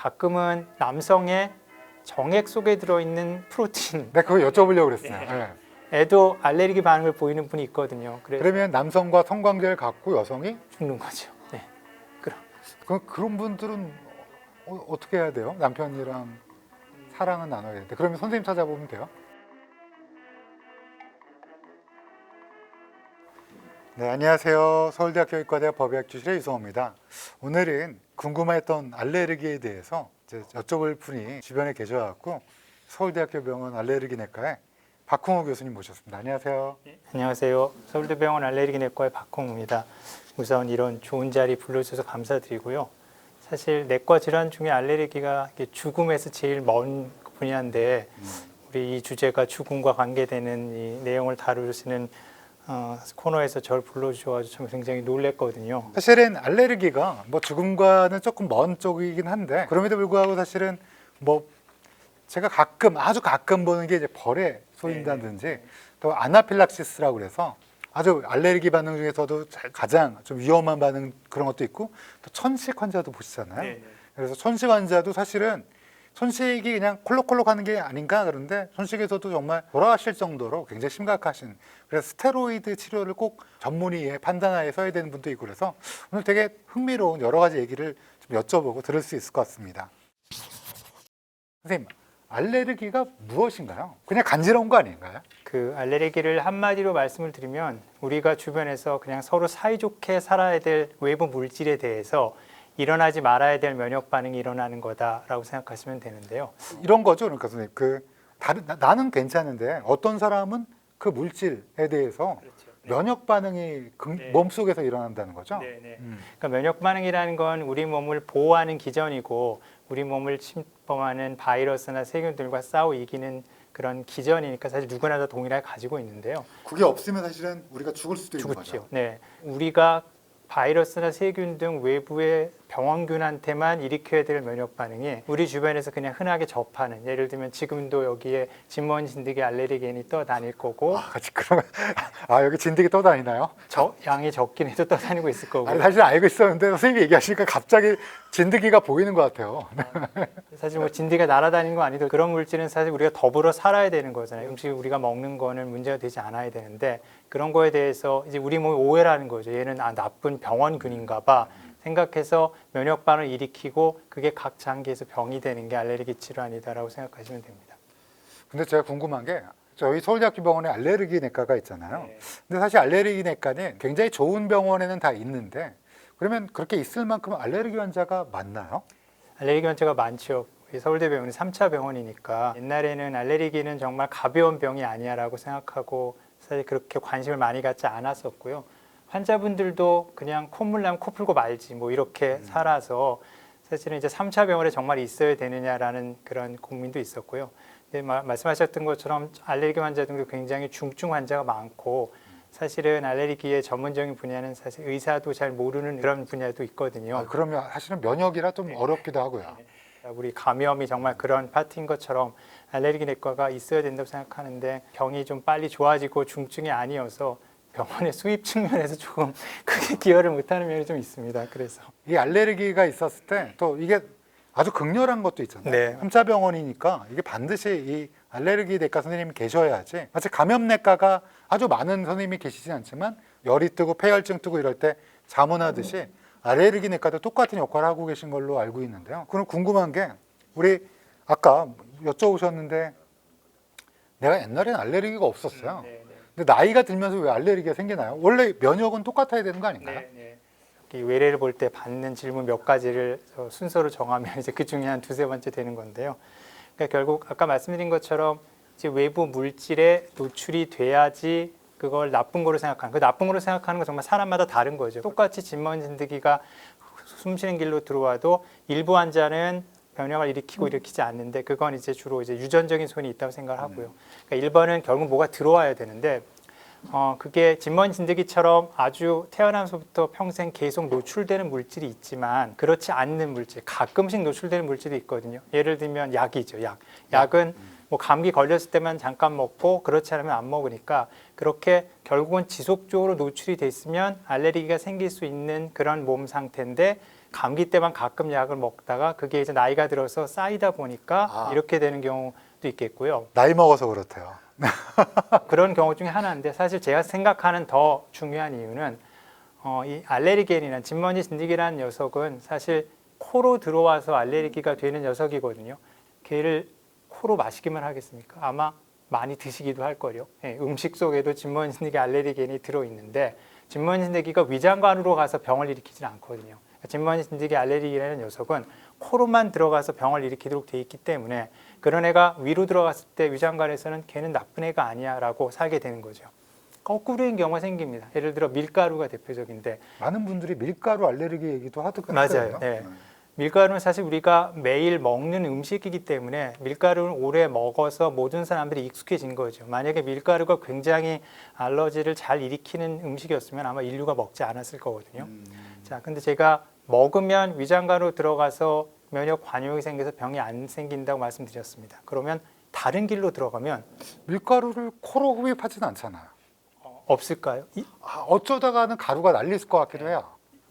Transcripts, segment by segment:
가끔은 남성의 정액 속에 들어있는 프로틴 네, 그거 여쭤보려고 그랬어요. 네. 에도 알레르기 반응을 보이는 분이 있거든요. 그래서 그러면 남성과 성관계를 갖고 여성이 죽는 거죠. 네. 그런 분들은 어떻게 해야 돼요? 남편이랑 사랑은 나눠야 되는데 그러면 선생님 찾아보면 돼요? 네, 안녕하세요. 서울대학교 의과대학 법의학 교실의 유성호입니다. 오늘은 궁금했던 알레르기에 대해서 이제 여쭤볼 분이 주변에 계셔갖고 서울대학교 병원 알레르기내과에 박홍우 교수님 모셨습니다. 안녕하세요. 안녕하세요. 서울대병원 알레르기내과의 박홍우입니다. 우선 이런 좋은 자리 불러주셔서 감사드리고요. 사실 내과 질환 중에 알레르기가 죽음에서 제일 먼 분야인데 우리 이 주제가 죽음과 관계되는 이 내용을 다루시는 코너에서 저를 불러주셔가지고 참 굉장히 놀랬거든요. 사실은 알레르기가 뭐 죽음과는 조금 먼 쪽이긴 한데 그럼에도 불구하고 사실은 뭐 제가 아주 가끔 보는 게 이제 벌에 쏘인다든지 또 아나필락시스라고 그래서 아주 알레르기 반응 중에서도 가장 좀 위험한 반응 그런 것도 있고 또 천식 환자도 보시잖아요. 그래서 천식 환자도 사실은 천식이 그냥 콜록콜록 하는 게 아닌가 그런데 천식에서도 정말 돌아가실 정도로 굉장히 심각하신 그래서 스테로이드 치료를 꼭 전문의의 판단하에 서야 되는 분도 있고 그래서 오늘 되게 흥미로운 여러 가지 얘기를 좀 여쭤보고 들을 수 있을 것 같습니다. 선생님, 알레르기가 무엇인가요? 그냥 간지러운 거 아닌가요? 그 알레르기를 한마디로 말씀을 드리면 우리가 주변에서 그냥 서로 사이좋게 살아야 될 외부 물질에 대해서 일어나지 말아야 될 면역 반응이 일어나는 거다라고 생각하시면 되는데요. 이런 거죠. 그러니까 선생님, 나는 괜찮은데 어떤 사람은 그 물질에 대해서 면역 반응이 몸속에서 일어난다는 거죠. 그러니까 면역 반응이라는 건 우리 몸을 보호하는 기전이고 우리 몸을 침범하는 바이러스나 세균들과 싸워 이기는 그런 기전이니까 사실 누구나 다 동일하게 가지고 있는데요. 그게 없으면 사실은 우리가 죽을 수도 있는 죽었죠. 거죠. 네, 우리가 바이러스나 세균 등 외부의 병원균한테만 일으켜야 될 면역 반응이 우리 주변에서 그냥 흔하게 접하는 예를 들면 지금도 여기에 진먼 진드기 알레르겐이 떠다닐 거고 그러면 여기 진드기 떠다니나요? 양이 적긴 해도 떠다니고 있을 거고 아니, 사실 알고 있었는데 선생님이 얘기하시니까 갑자기 진드기가 보이는 것 같아요. 사실 뭐 진드기가 날아다니는 거 아니도 그런 물질은 사실 우리가 더불어 살아야 되는 거잖아요. 음식 우리가 먹는 거는 문제가 되지 않아야 되는데 그런 거에 대해서 이제 우리 몸이 오해라는 거죠. 얘는 나쁜 병원균인가 봐 생각해서 면역 반응을 일으키고 그게 각 장기에서 병이 되는 게 알레르기 질환이다라고 생각하시면 됩니다. 근데 제가 궁금한 게 저희 서울대학교 병원에 알레르기 내과가 있잖아요. 근데 사실 알레르기 내과는 굉장히 좋은 병원에는 다 있는데 그러면 그렇게 있을 만큼 알레르기 환자가 많나요? 알레르기 환자가 많죠. 서울대병원이 3차 병원이니까 옛날에는 알레르기는 정말 가벼운 병이 아니야라고 생각하고 사실 그렇게 관심을 많이 갖지 않았었고요. 환자분들도 그냥 콧물 나면 코 풀고 말지 뭐 이렇게 살아서 사실은 이제 3차 병원에 정말 있어야 되느냐라는 그런 고민도 있었고요. 근데 말씀하셨던 것처럼 알레르기 환자들도 굉장히 중증 환자가 많고 사실은 알레르기의 전문적인 분야는 사실 의사도 잘 모르는 그런 분야도 있거든요. 그러면 사실은 면역이라 좀 어렵기도 하고요. 우리 감염이 정말 그런 파트인 것처럼 알레르기 내과가 있어야 된다고 생각하는데 병이 좀 빨리 좋아지고 중증이 아니어서 병원의 수입 측면에서 조금 크게 기여를 못하는 면이 좀 있습니다. 그래서 이 알레르기가 있었을 때 또 이게 아주 극렬한 것도 있잖아요. 네. 3차 병원이니까 이게 반드시 이 알레르기 내과 선생님이 계셔야지. 마치 감염내과가 아주 많은 선생님이 계시진 않지만 열이 뜨고 폐혈증 뜨고 이럴 때 자문하듯이 알레르기 내과도 똑같은 역할을 하고 계신 걸로 알고 있는데요. 그럼 궁금한 게 우리 아까 여쭤보셨는데 내가 옛날에는 알레르기가 없었어요. 근데 나이가 들면서 왜 알레르기가 생기나요? 원래 면역은 똑같아야 되는 거 아닌가요? 외래를 볼 때 받는 질문 몇 가지를 순서로 정하면 이제 그 중에 한 두세 번째 되는 건데요. 그러니까 결국 아까 말씀드린 것처럼 이제 외부 물질에 노출이 돼야지 그걸 나쁜 거로 생각하는 그 나쁜 거로 생각하는 건 정말 사람마다 다른 거죠. 똑같이 진먼 진드기가 숨쉬는 길로 들어와도 일부 환자는 변형을 일으키고 일으키지 않는데 그건 이제 주로 이제 유전적인 소인이 있다고 생각을 하고요. 그러니까 1번은 결국 뭐가 들어와야 되는데 그게 진먼 진드기처럼 아주 태어나면서부터 평생 계속 노출되는 물질이 있지만 그렇지 않는 물질, 가끔씩 노출되는 물질이 있거든요. 예를 들면 약이죠. 약은 뭐 감기 걸렸을 때만 잠깐 먹고 그렇지 않으면 안 먹으니까 그렇게 결국은 지속적으로 노출이 돼 있으면 알레르기가 생길 수 있는 그런 몸 상태인데 감기 때만 가끔 약을 먹다가 그게 이제 나이가 들어서 쌓이다 보니까 이렇게 되는 경우도 있겠고요. 나이 먹어서 그렇대요. 그런 경우 중에 하나인데 사실 제가 생각하는 더 중요한 이유는 이 알레르겐이나 진먼지 진드기라는 녀석은 사실 코로 들어와서 알레르기가 되는 녀석이거든요. 걔를 코로 마시기만 하겠습니까? 아마 많이 드시기도 할 거요. 예, 음식 속에도 진먼지 진드기 알레르겐이 들어있는데 진먼지 진드기가 위장관으로 가서 병을 일으키지는 않거든요. 진먼지 진드기 알레르기라는 녀석은 코로만 들어가서 병을 일으키도록 돼 있기 때문에 그런 애가 위로 들어갔을 때 위장관에서는 걔는 나쁜 애가 아니야라고 살게 되는 거죠. 거꾸로인 경우가 생깁니다. 예를 들어 밀가루가 대표적인데 많은 분들이 밀가루 알레르기 얘기도 하더라고요. 맞아요. 네. 밀가루는 사실 우리가 매일 먹는 음식이기 때문에 밀가루를 오래 먹어서 모든 사람들이 익숙해진 거죠. 만약에 밀가루가 굉장히 알러지를 잘 일으키는 음식이었으면 아마 인류가 먹지 않았을 거거든요. 자, 근데 제가 먹으면 위장관으로 들어가서 면역 관용이 생겨서 병이 안 생긴다고 말씀드렸습니다. 그러면 다른 길로 들어가면 밀가루를 코로 흡입하지는 않잖아요. 없을까요? 어쩌다가는 가루가 날릴 것 같기도 해요.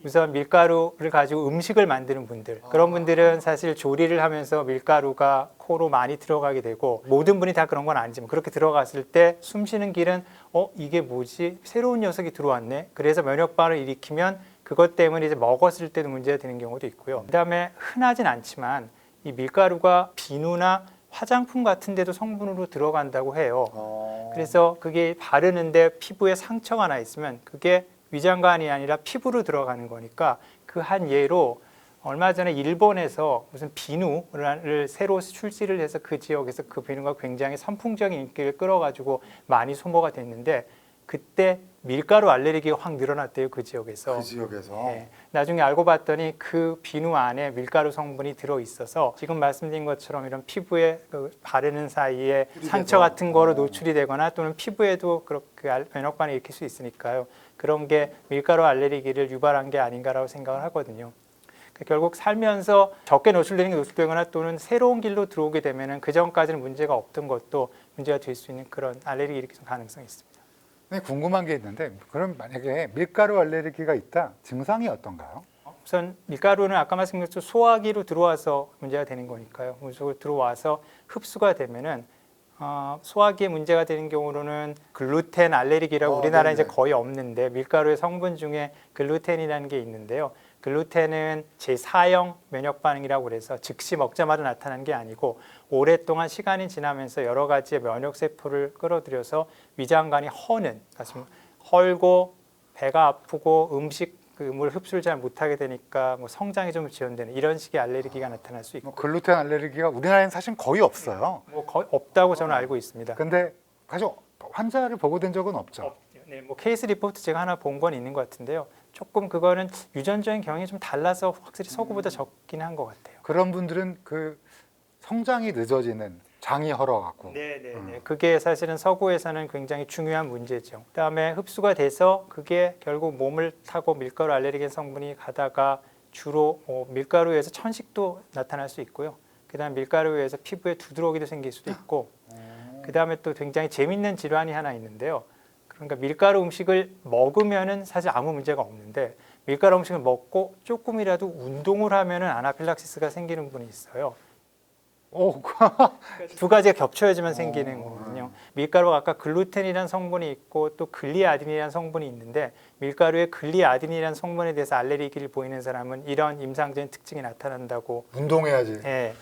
우선 밀가루를 가지고 음식을 만드는 분들, 그런 분들은 사실 조리를 하면서 밀가루가 코로 많이 들어가게 되고, 모든 분이 다 그런 건 아니지만 그렇게 들어갔을 때 숨 쉬는 길은 이게 뭐지? 새로운 녀석이 들어왔네. 그래서 면역 반응을 일으키면 그것 때문에 이제 먹었을 때도 문제가 되는 경우도 있고요. 그다음에 흔하진 않지만 이 밀가루가 비누나 화장품 같은 데도 성분으로 들어간다고 해요. 그래서 그게 바르는데 피부에 상처가 나 있으면 그게 위장관이 아니라 피부로 들어가는 거니까 그 한 예로 얼마 전에 일본에서 무슨 비누를 새로 출시를 해서 그 지역에서 그 비누가 굉장히 선풍적인 인기를 끌어가지고 많이 소모가 됐는데 그때 밀가루 알레르기가 확 늘어났대요, 그 지역에서. 그 지역에서. 네. 나중에 알고 봤더니 그 비누 안에 밀가루 성분이 들어 있어서 지금 말씀드린 것처럼 이런 피부에 그 바르는 사이에 상처 같은 거로 노출이 되거나 또는 피부에도 그렇게 면역 반응을 일으킬 수 있으니까요. 그런 게 밀가루 알레르기를 유발한 게 아닌가라고 생각을 하거든요. 결국 살면서 적게 노출되는 게 노출되거나 또는 새로운 길로 들어오게 되면은 그 전까지는 문제가 없던 것도 문제가 될 수 있는 그런 알레르기 일으키는 가능성이 있습니다. 네, 궁금한 게 있는데 그럼 만약에 밀가루 알레르기가 있다, 증상이 어떤가요? 우선 밀가루는 아까 말씀드린 것처럼 소화기로 들어와서 문제가 되는 거니까요. 물속으로 들어와서 흡수가 되면은 소화기에 문제가 되는 경우로는 글루텐 알레르기라고 우리나라에 이제 거의 없는데 밀가루의 성분 중에 글루텐이라는 게 있는데요. 글루텐은 제4형 면역 반응이라고 그래서 즉시 먹자마자 나타나는 게 아니고 오랫동안 시간이 지나면서 여러 가지의 면역 세포를 끌어들여서 위장관이 허는, 헐고 배가 아프고 음식물 흡수를 잘 못하게 되니까 뭐 성장이 좀 지연되는 이런 식의 알레르기가 나타날 수 있고 글루텐 알레르기가 우리나라에는 사실 거의 없어요. 뭐 거의 없다고 저는 알고 있습니다. 근데 사실 환자를 보고된 적은 없죠. 네, 뭐 케이스 리포트 제가 하나 본 건 있는 것 같은데요. 조금 그거는 유전적인 경향이 좀 달라서 확실히 서구보다 적긴 한 것 같아요. 그런 분들은 그 성장이 늦어지는 장이 헐어갖고. 네. 그게 사실은 서구에서는 굉장히 중요한 문제죠. 그다음에 흡수가 돼서 그게 결국 몸을 타고 밀가루 알레르겐 성분이 가다가 주로 밀가루에서 천식도 나타날 수 있고요. 그다음 밀가루에서 피부에 두드러기도 생길 수도 있고. 그다음에 또 굉장히 재밌는 질환이 하나 있는데요. 그러니까 밀가루 음식을 먹으면은 사실 아무 문제가 없는데 밀가루 음식을 먹고 조금이라도 운동을 하면은 아나필락시스가 생기는 분이 있어요. 두 가지가 겹쳐야지만 생기는 거거든요. 밀가루가 아까 글루텐이라는 성분이 있고 또 글리아딘이라는 성분이 있는데 밀가루에 글리아딘이라는 성분에 대해서 알레르기를 보이는 사람은 이런 임상적인 특징이 나타난다고. 운동해야지. 네.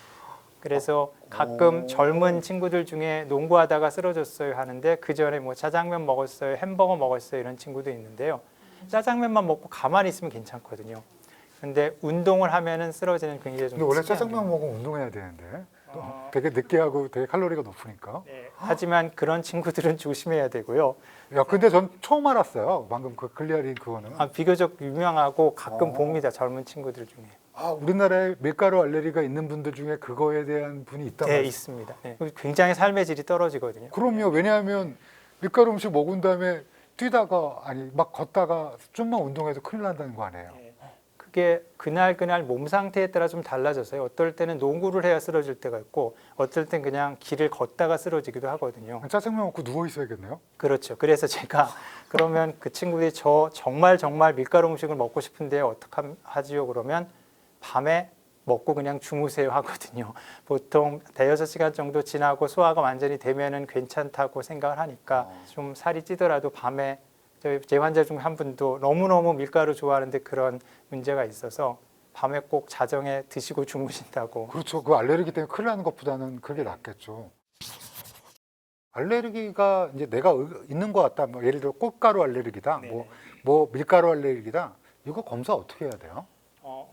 그래서 가끔 젊은 친구들 중에 농구하다가 쓰러졌어요 하는데 그 전에 뭐 짜장면 먹었어요, 햄버거 먹었어요 이런 친구도 있는데요. 짜장면만 먹고 가만히 있으면 괜찮거든요. 근데 운동을 하면은 쓰러지는 굉장히 좀. 근데 원래 특이한 짜장면 먹으면 운동해야 되는데 되게 느끼하고 되게 칼로리가 높으니까. 네, 하지만 그런 친구들은 조심해야 되고요. 야, 근데 전 처음 알았어요. 방금 그 글리아딘 그거는. 비교적 유명하고 가끔 봅니다. 젊은 친구들 중에. 우리나라에 밀가루 알레르기가 있는 분들 중에 그거에 대한 분이 있단 네, 말이에요. 있습니다. 네. 굉장히 삶의 질이 떨어지거든요. 그럼요. 왜냐하면 밀가루 음식 먹은 다음에 뛰다가 아니 막 걷다가 좀만 운동해도 큰일 난다는 거 아니에요. 네. 그게 그날 몸 상태에 따라 좀 달라져서요. 어떨 때는 농구를 해야 쓰러질 때가 있고 어떨 땐 그냥 길을 걷다가 쓰러지기도 하거든요. 짜장면 먹고 누워 있어야겠네요. 그렇죠. 그래서 제가 그러면 그 친구들이 저 정말 밀가루 음식을 먹고 싶은데 어떡하지요? 그러면 밤에 먹고 그냥 주무세요 하거든요. 보통 대여섯 시간 정도 지나고 소화가 완전히 되면은 괜찮다고 생각을 하니까 좀 살이 찌더라도 밤에 제 환자 중 한 분도 너무너무 밀가루 좋아하는데 그런 문제가 있어서 밤에 꼭 자정에 드시고 주무신다고. 그렇죠. 그 알레르기 때문에 큰일 나는 것보다는 그게 낫겠죠. 알레르기가 이제 내가 있는 것 같다. 뭐 예를 들어 꽃가루 알레르기다. 뭐 밀가루 알레르기다. 이거 검사 어떻게 해야 돼요?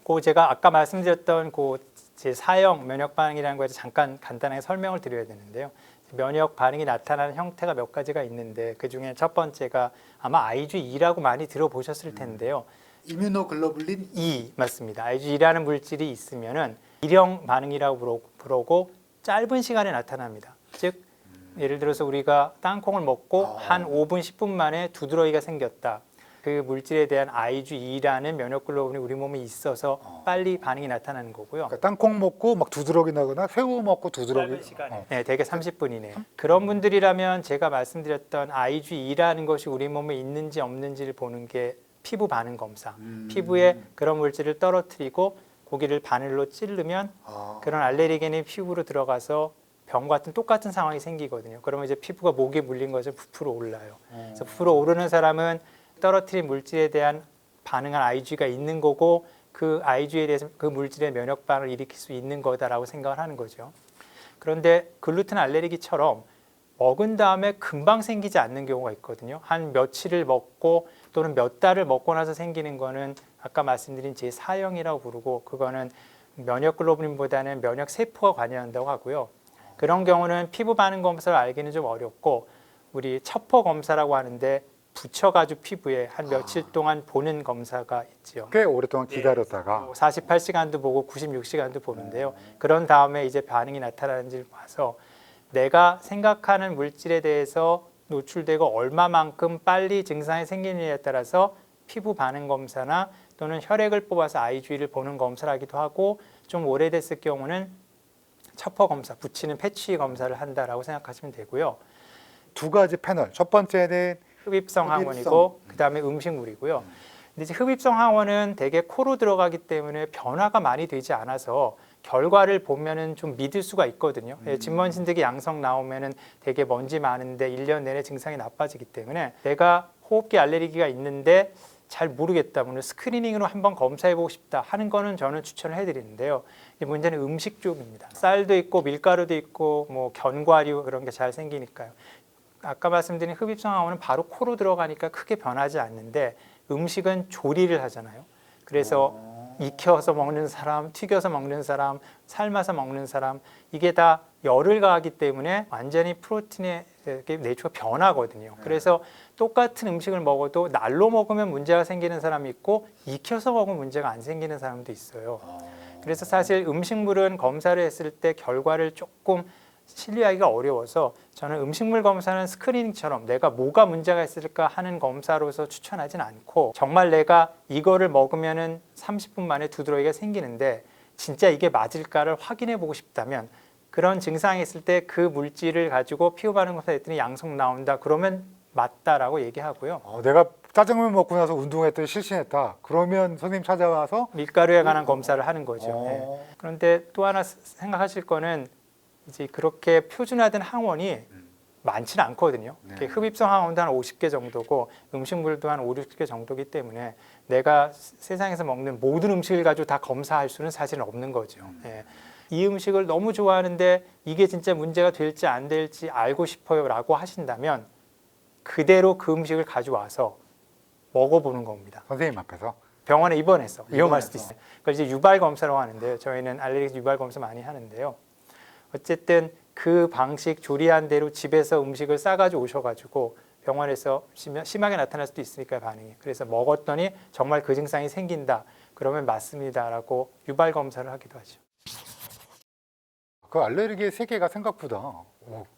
그 제가 아까 말씀드렸던 그 제 사형 면역 반응이라는 거에 대해서 잠깐 간단하게 설명을 드려야 되는데요. 면역 반응이 나타나는 형태가 몇 가지가 있는데 그 중에 첫 번째가 아마 IgE라고 많이 들어보셨을 텐데요. 이뮤노글로불린 E 맞습니다. IgE라는 물질이 있으면은 일형 반응이라고 부르고 짧은 시간에 나타납니다. 즉 예를 들어서 우리가 땅콩을 먹고 한 5분, 10분 만에 두드러기가 생겼다. 그 물질에 대한 IgE라는 면역글로불린이 우리 몸에 있어서 빨리 반응이 나타나는 거고요. 그러니까 땅콩 먹고 막 두드러기 나거나 새우 먹고 두드러기 짧은 시간에. 네, 대개 30분 이내. 그런 분들이라면 제가 말씀드렸던 IgE라는 것이 우리 몸에 있는지 없는지를 보는 게 피부 반응 검사. 피부에 그런 물질을 떨어뜨리고 고기를 바늘로 찌르면 그런 알레르겐이 피부로 들어가서 병 같은 똑같은 상황이 생기거든요. 그러면 이제 피부가 목에 물린 것을 부풀어 올라요. 그래서 부풀어 오르는 사람은 떨어뜨린 물질에 대한 반응한 Ig가 있는 거고 그 Ig에 대해서 그 물질의 면역 반응을 일으킬 수 있는 거다라고 생각을 하는 거죠. 그런데 글루텐 알레르기처럼 먹은 다음에 금방 생기지 않는 경우가 있거든요. 한 며칠을 먹고 또는 몇 달을 먹고 나서 생기는 거는 아까 말씀드린 제4형이라고 부르고 그거는 면역 글로불린보다는 면역 세포가 관여한다고 하고요. 그런 경우는 피부 반응 검사를 알기는 좀 어렵고 우리 첩포 검사라고 하는데 붙여가지고 피부에 한 며칠 동안 보는 검사가 있지요. 꽤 오랫동안 기다렸다가 48시간도 보고 96시간도 보는데요. 그런 다음에 이제 반응이 나타나는지를 봐서 내가 생각하는 물질에 대해서 노출되고 얼마만큼 빨리 증상이 생기느냐에 따라서 피부 반응 검사나 또는 혈액을 뽑아서 IgE를 보는 검사를 하기도 하고 좀 오래됐을 경우는 첩포 검사, 붙이는 패치 검사를 한다라고 생각하시면 되고요. 두 가지 패널. 첫 번째는 흡입성 항원이고 그다음에 음식물이고요. 근데 이제 흡입성 항원은 대개 코로 들어가기 때문에 변화가 많이 되지 않아서 결과를 보면은 좀 믿을 수가 있거든요. 진먼 신드기 양성 나오면은 되게 먼지 많은데 1년 내내 증상이 나빠지기 때문에 내가 호흡기 알레르기가 있는데 잘 모르겠다. 오늘 스크리닝으로 한번 검사해보고 싶다 하는 거는 저는 추천을 해드리는데요. 문제는 음식 쪽입니다. 쌀도 있고 밀가루도 있고 뭐 견과류 그런 게 잘 생기니까요. 아까 말씀드린 흡입성 항원은 바로 코로 들어가니까 크게 변하지 않는데 음식은 조리를 하잖아요. 그래서 익혀서 먹는 사람, 튀겨서 먹는 사람, 삶아서 먹는 사람 이게 다 열을 가하기 때문에 완전히 프로틴의 내추가 변하거든요. 그래서 똑같은 음식을 먹어도 날로 먹으면 문제가 생기는 사람이 있고 익혀서 먹으면 문제가 안 생기는 사람도 있어요. 그래서 사실 음식물은 검사를 했을 때 결과를 조금 신뢰하기가 어려워서 저는 음식물 검사는 스크리닝처럼 내가 뭐가 문제가 있을까 하는 검사로서 추천하진 않고 정말 내가 이거를 먹으면은 30분 만에 두드러기가 생기는데 진짜 이게 맞을까를 확인해 보고 싶다면 그런 증상이 있을 때 그 물질을 가지고 피부 반응 검사했더니 양성 나온다 그러면 맞다라고 얘기하고요. 내가 짜장면 먹고 나서 운동했더니 실신했다. 그러면 선생님 찾아와서 밀가루에 관한 검사를 하는 거죠. 네. 그런데 또 하나 생각하실 거는 이제 그렇게 표준화된 항원이 많지는 않거든요. 흡입성 항원도 한 50개 정도고 음식물도 한 5, 60개 정도기 때문에 내가 세상에서 먹는 모든 음식을 가지고 다 검사할 수는 사실은 없는 거죠. 예. 이 음식을 너무 좋아하는데 이게 진짜 문제가 될지 안 될지 알고 싶어요 라고 하신다면 그대로 그 음식을 가져와서 먹어보는 겁니다. 선생님 앞에서 병원에 입원해서 위험할 수도 있어요. 그걸 이제 유발 검사라고 하는데요. 저희는 알레르기 유발 검사 많이 하는데요. 어쨌든 그 방식 조리한 대로 집에서 음식을 싸가지고 오셔가지고 병원에서 심하게 나타날 수도 있으니까 반응이. 그래서 먹었더니 정말 그 증상이 생긴다. 그러면 맞습니다라고 유발 검사를 하기도 하죠. 그 알레르기의 세계가 생각보다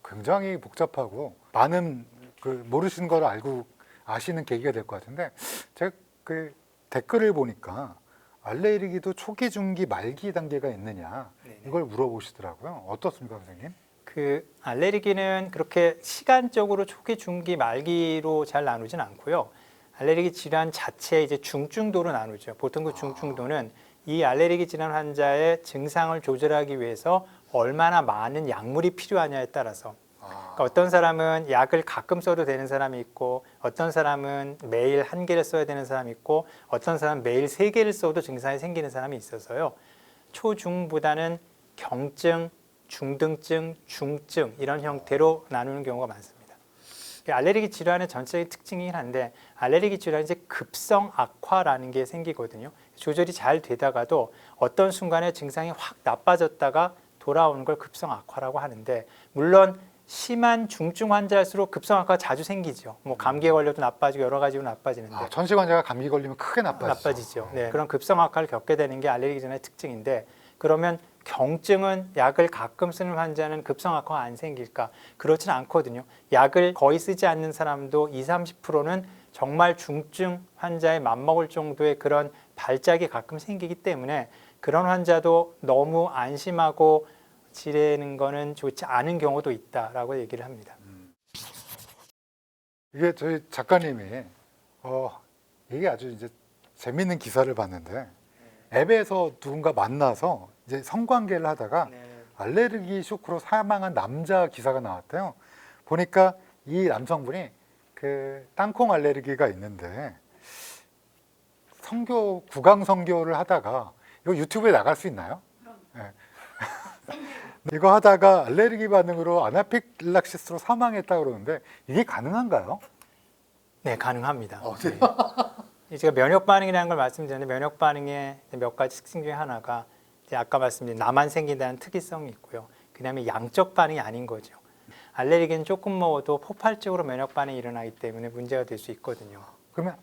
굉장히 복잡하고 많은 그 모르시는 걸 알고 아시는 계기가 될 것 같은데 제가 그 댓글을 보니까 알레르기도 초기, 중기, 말기 단계가 있느냐 이걸 물어보시더라고요. 어떻습니까, 선생님? 그 알레르기는 그렇게 시간적으로 초기, 중기, 말기로 잘 나누진 않고요. 알레르기 질환 자체 이제 중증도로 나누죠. 보통 그 중증도는 이 알레르기 질환 환자의 증상을 조절하기 위해서 얼마나 많은 약물이 필요하냐에 따라서 그러니까 어떤 사람은 약을 가끔 써도 되는 사람이 있고 어떤 사람은 매일 1개를 써야 되는 사람이 있고 어떤 사람은 매일 3개를 써도 증상이 생기는 사람이 있어서요. 초중보다는 경증, 중등증, 중증 이런 형태로 나누는 경우가 많습니다. 알레르기 질환의 전체적인 특징이긴 한데 알레르기 질환이 이제 급성 악화라는 게 생기거든요. 조절이 잘 되다가도 어떤 순간에 증상이 확 나빠졌다가 돌아오는 걸 급성 악화라고 하는데 물론 심한 중증 환자일수록 급성 악화가 자주 생기죠. 뭐 감기에 걸려도 나빠지고 여러 가지로 나빠지는데 전신 환자가 감기 걸리면 크게 나빠지죠. 네, 그런 급성 악화를 겪게 되는 게 알레르기 질환의 특징인데 그러면 경증은 약을 가끔 쓰는 환자는 급성 악화가 안 생길까? 그렇지는 않거든요. 약을 거의 쓰지 않는 사람도 20-30%는 정말 중증 환자에 맞먹을 정도의 그런 발작이 가끔 생기기 때문에 그런 환자도 너무 안심하고 지내는 거는 좋지 않은 경우도 있다라고 얘기를 합니다. 이게 저희 작가님이 이게 아주 이제 재밌는 기사를 봤는데 앱에서 누군가 만나서 이제 성관계를 하다가 알레르기 쇼크로 사망한 남자 기사가 나왔대요. 보니까 이 남성분이 그 땅콩 알레르기가 있는데 구강 선교를 하다가 이거 유튜브에 나갈 수 있나요? 네. 이거 하다가 알레르기 반응으로 아나필락시스로 사망했다 그러는데 이게 가능한가요? 네, 가능합니다. 네. 제가 면역 반응이라는 걸 말씀드렸는데 면역 반응의 몇 가지 특징 중에 하나가 이제 아까 말씀드린 나만 생긴다는 특이성이 있고요. 그다음에 양적 반응이 아닌 거죠. 알레르기는 조금 먹어도 폭발적으로 면역 반응이 일어나기 때문에 문제가 될 수 있거든요. 그러면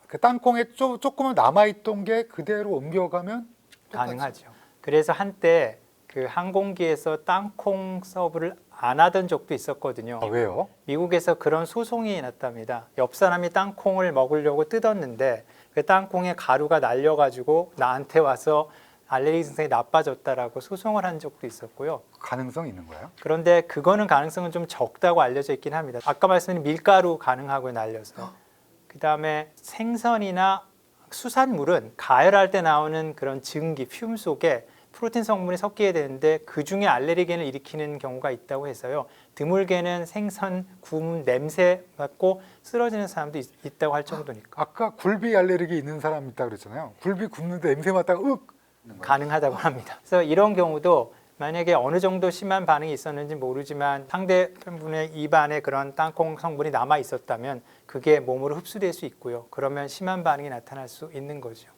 그 땅콩에 조금은 남아있던 게 그대로 옮겨가면 가능하죠. 그래서 한때 그 항공기에서 땅콩 서브를 안 하던 적도 있었거든요. 왜요? 미국에서 그런 소송이 났답니다. 옆 사람이 땅콩을 먹으려고 뜯었는데 그 땅콩에 가루가 날려가지고 나한테 와서 알레르기 증상이 나빠졌다라고 소송을 한 적도 있었고요. 가능성이 있는 거예요? 그런데 그거는 가능성은 좀 적다고 알려져 있긴 합니다. 아까 말씀드린 밀가루 가능하고요, 날려서. 그다음에 생선이나 수산물은 가열할 때 나오는 그런 증기, 퓨 속에 프로틴 성분이 섞이게 되는데 그중에 알레르겐을 일으키는 경우가 있다고 해서요. 드물게는 생선 구운 냄새 맡고 쓰러지는 사람도 있다고 할 정도니까. 아까 굴비 알레르기 있는 사람 있다고 그랬잖아요. 굴비 굽는데 냄새 맡다가 가능하다고 합니다. 그래서 이런 경우도 만약에 어느 정도 심한 반응이 있었는지 모르지만 상대분의 입안에 그런 땅콩 성분이 남아 있었다면 그게 몸으로 흡수될 수 있고요. 그러면 심한 반응이 나타날 수 있는 거죠.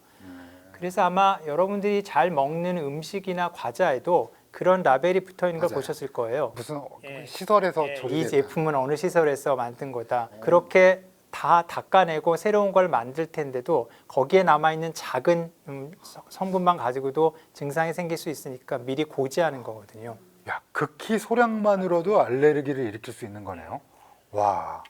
그래서 아마 여러분들이 잘 먹는 음식이나 과자에도 그런 라벨이 붙어 있는 걸 맞아요. 보셨을 거예요. 무슨 시설에서 이 조리됐다. 제품은 어느 시설에서 만든 거다. 그렇게 다 닦아내고 새로운 걸 만들 텐데도 거기에 남아있는 작은 성분만 가지고도 증상이 생길 수 있으니까 미리 고지하는 거거든요. 야, 극히 소량만으로도 알레르기를 일으킬 수 있는 거네요. 와.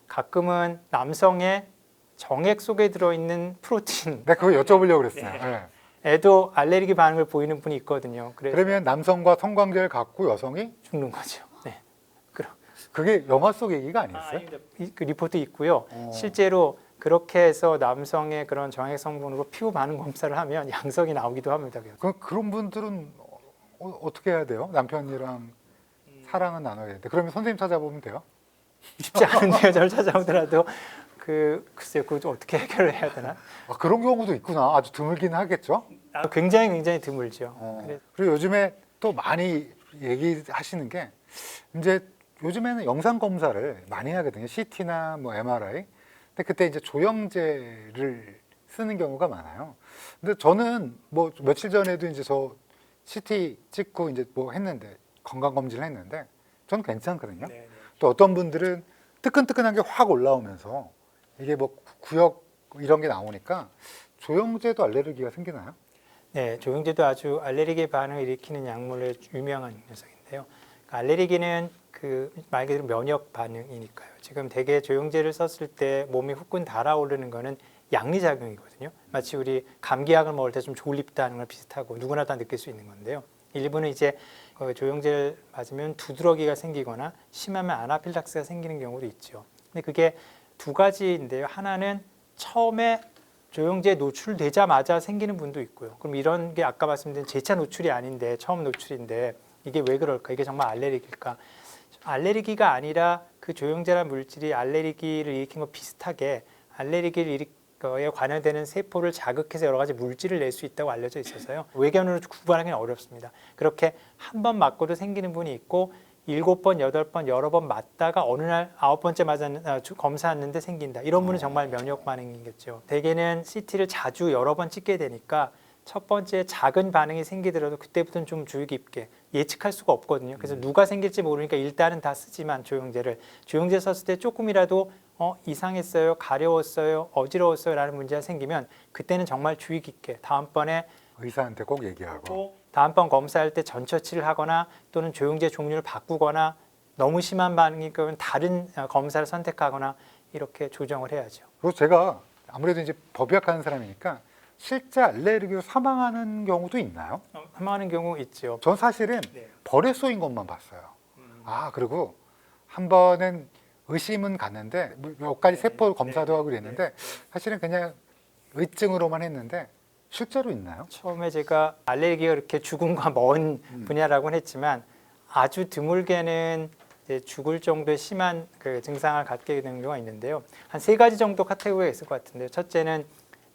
가끔은 남성의 정액 속에 들어있는 프로틴 내가 그거 여쭤보려고 그랬어요. 네. 에도 알레르기 반응을 보이는 분이 있거든요. 그래서 그러면 남성과 성관계를 갖고 여성이 죽는 거죠. 네. 그게 영화 속 얘기가 아니었어요? 그 리포트 있고요. 실제로 그렇게 해서 남성의 그런 정액 성분으로 피부 반응 검사를 하면 양성이 나오기도 합니다. 그런 분들은 어떻게 해야 돼요? 남편이랑 사랑은 나눠야 되는데 그러면 선생님 찾아보면 돼요? 쉽지 않은데요. 저를 찾아오더라도 글쎄요, 그거 어떻게 해결을 해야 되나? 그런 경우도 있구나. 아주 드물긴 하겠죠. 굉장히 드물죠. 그리고 요즘에 또 많이 얘기하시는 게 이제 요즘에는 영상 검사를 많이 하거든요. CT나 뭐 MRI. 근데 그때 이제 조영제를 쓰는 경우가 많아요. 근데 저는 뭐 며칠 전에도 이제 저 CT 찍고 이제 뭐 했는데 건강 검진을 했는데 저는 괜찮거든요. 또 어떤 분들은 뜨끈뜨끈한 게 확 올라오면서 이게 뭐 구역 이런 게 나오니까 조영제도 알레르기가 생기나요? 네, 조영제도 아주 알레르기 반응을 일으키는 약물의 유명한 녀석인데요. 알레르기는 말 그대로 면역 반응이니까요. 지금 대개 조영제를 썼을 때 몸이 후끈 달아오르는 거는 양리작용이거든요. 마치 우리 감기약을 먹을 때 좀 졸립다는 걸 비슷하고 누구나 다 느낄 수 있는 건데요. 일부는 이제 조영제를 맞으면 두드러기가 생기거나 심하면 아나필락스가 생기는 경우도 있죠. 근데 그게 두 가지인데요. 하나는 처음에 조영제에 노출되자마자 생기는 분도 있고요. 그럼 이런 게 아까 말씀드린 재차 노출이 아닌데 처음 노출인데 이게 왜 그럴까? 이게 정말 알레르기일까? 알레르기가 아니라 그 조영제라는 물질이 알레르기를 일으킨 것 비슷하게 알레르기를 일으에 관련되는 세포를 자극해서 여러 가지 물질을 낼 수 있다고 알려져 있어서요. 외견으로 구분하기는 어렵습니다. 그렇게 한 번 맞고도 생기는 분이 있고 7번, 8번 여러 번 맞다가 어느 날 9번째 검사했는데 생긴다. 이런 분은 정말 면역 반응이겠죠. 대개는 CT를 자주 여러 번 찍게 되니까 첫 번째 작은 반응이 생기더라도 그때부터는 좀 주의 깊게 예측할 수가 없거든요. 그래서 누가 생길지 모르니까 일단은 다 쓰지만 조영제 썼을 때 조금이라도 이상했어요, 가려웠어요, 어지러웠어요 라는 문제가 생기면 그때는 정말 주의 깊게 다음번에 의사한테 꼭 얘기하고 다음번 검사할 때 전처치를 하거나 또는 조영제 종류를 바꾸거나 너무 심한 반응이면 다른 검사를 선택하거나 이렇게 조정을 해야죠. 그리고 제가 아무래도 이제 법의학하는 사람이니까 실제 알레르기로 사망하는 경우도 있나요? 사망하는 경우 있죠. 전 사실은 네. 벌에 쏘인 것만 봤어요. 그리고 한 번은 의심은 갔는데 몇 가지 세포 검사도 하고 그랬는데 사실은 그냥 의증으로만 했는데 실제로 있나요? 처음에 제가 알레르기가 그렇게 죽음과 먼 분야라고는 했지만 아주 드물게는 이제 죽을 정도의 심한 그 증상을 갖게 되는 경우가 있는데요. 한 3가지 정도 카테고리가 있을 것 같은데요. 첫째는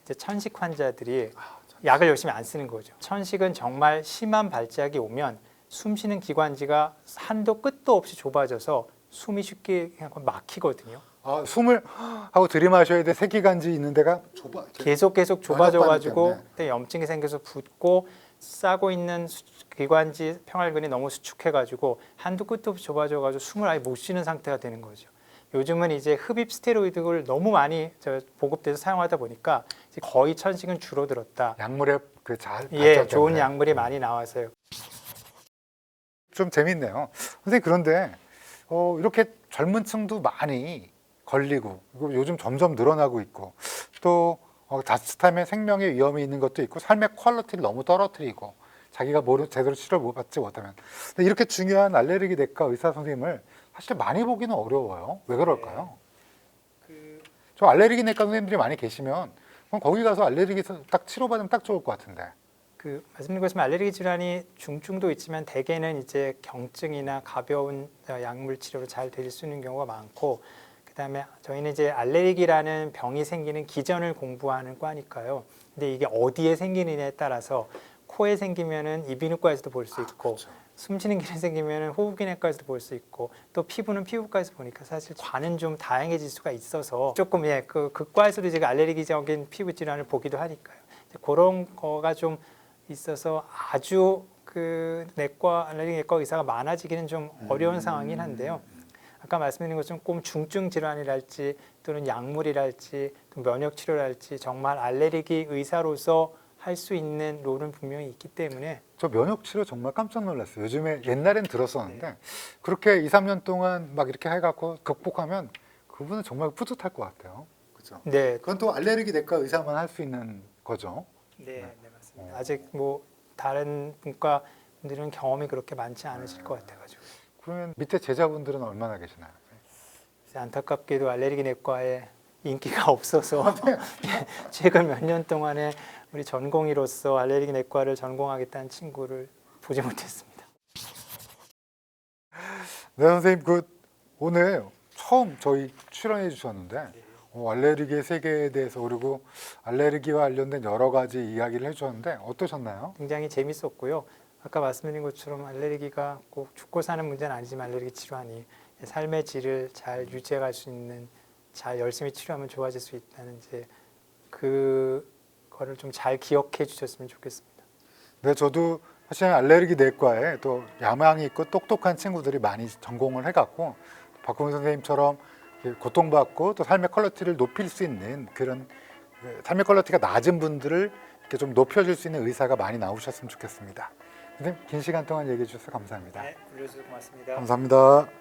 이제 천식 환자들이 약을 열심히 안 쓰는 거죠. 천식은 정말 심한 발작이 오면 숨 쉬는 기관지가 한도 끝도 없이 좁아져서 숨이 쉽게 그냥 막히거든요. 숨을 하고 들이마셔야 돼. 세기관지 있는 데가 좁아. 계속 좁아져가지고 때문에. 그때 염증이 생겨서 붓고 싸고 있는 기관지 평활근이 너무 수축해가지고 한도 끝도 없이 좁아져가지고 숨을 아예 못 쉬는 상태가 되는 거죠. 요즘은 이제 흡입 스테로이드를 너무 많이 보급돼서 사용하다 보니까 이제 거의 천식은 줄어들었다. 약물의 잘 좋은 약물이 많이 나와서요. 좀 재밌네요. 선생님 그런데 이렇게 젊은 층도 많이 걸리고 그리고 요즘 점점 늘어나고 있고 또 자칫하면 생명의 위험이 있는 것도 있고 삶의 퀄리티를 너무 떨어뜨리고 자기가 제대로 치료를 못 받지 못하면 근데 이렇게 중요한 알레르기 내과 의사 선생님을 사실 많이 보기는 어려워요. 왜 그럴까요? 저 알레르기 내과 선생님들이 많이 계시면 그럼 거기 가서 알레르기 딱 치료받으면 딱 좋을 것 같은데. 말씀드린 것처럼 알레르기 질환이 중증도 있지만 대개는 이제 경증이나 가벼운 약물 치료로 잘 될 수 있는 경우가 많고 그다음에 저희는 이제 알레르기라는 병이 생기는 기전을 공부하는 과니까요. 근데 이게 어디에 생기느냐에 따라서 코에 생기면은 이비인후과에서도 볼 수 있고 숨쉬는 길에 생기면은 호흡기내과에서도 볼 수 있고 또 피부는 피부과에서 보니까 사실 과는 좀 다양해질 수가 있어서 조금 그 과에서도 이제 알레르기적인 피부 질환을 보기도 하니까요. 그런 거가 좀 있어서 아주 알레르기 내과 의사가 많아지기는 좀 어려운 상황이긴 한데요. 아까 말씀드린 것처럼 꼭 중증 질환이랄지 또는 약물이랄지 또 면역 치료랄지 정말 알레르기 의사로서 할 수 있는 롤은 분명히 있기 때문에 저 면역 치료 정말 깜짝 놀랐어요. 요즘에 옛날엔 들었었는데 그렇게 2, 3년 동안 막 이렇게 해갖고 극복하면 그분은 정말 뿌듯할 것 같아요. 그렇죠? 네, 그건 또 알레르기 내과 의사만 할 수 있는 거죠. 네, 맞습니다. 아직 뭐 다른 분과 분들은 경험이 그렇게 많지 않으실 것 같아가지고 그러면 밑에 제자분들은 얼마나 계시나요? 안타깝게도 알레르기 내과에 인기가 없어서 최근 몇 년 동안에 우리 전공의로서 알레르기 내과를 전공하겠다는 친구를 보지 못했습니다. 네, 선생님 오늘 처음 저희 출연해 주셨는데 알레르기의 세계에 대해서 그리고 알레르기와 관련된 여러 가지 이야기를 해주셨는데 어떠셨나요? 굉장히 재밌었고요. 아까 말씀드린 것처럼 알레르기가 꼭 죽고 사는 문제는 아니지만 알레르기 질환이 삶의 질을 잘 유지해갈 수 있는 잘 열심히 치료하면 좋아질 수 있다는 이제 그거를 좀 잘 기억해 주셨으면 좋겠습니다. 네, 저도 사실 알레르기 내과에 또 야망이 있고 똑똑한 친구들이 많이 전공을 해갖고 박홍희 선생님처럼 고통받고 또 삶의 퀄리티를 높일 수 있는 그런 삶의 퀄리티가 낮은 분들을 이렇게 좀 높여줄 수 있는 의사가 많이 나오셨으면 좋겠습니다. 선생님 긴 시간 동안 얘기해 주셔서 감사합니다. 네, 불러주셔서 고맙습니다. 감사합니다.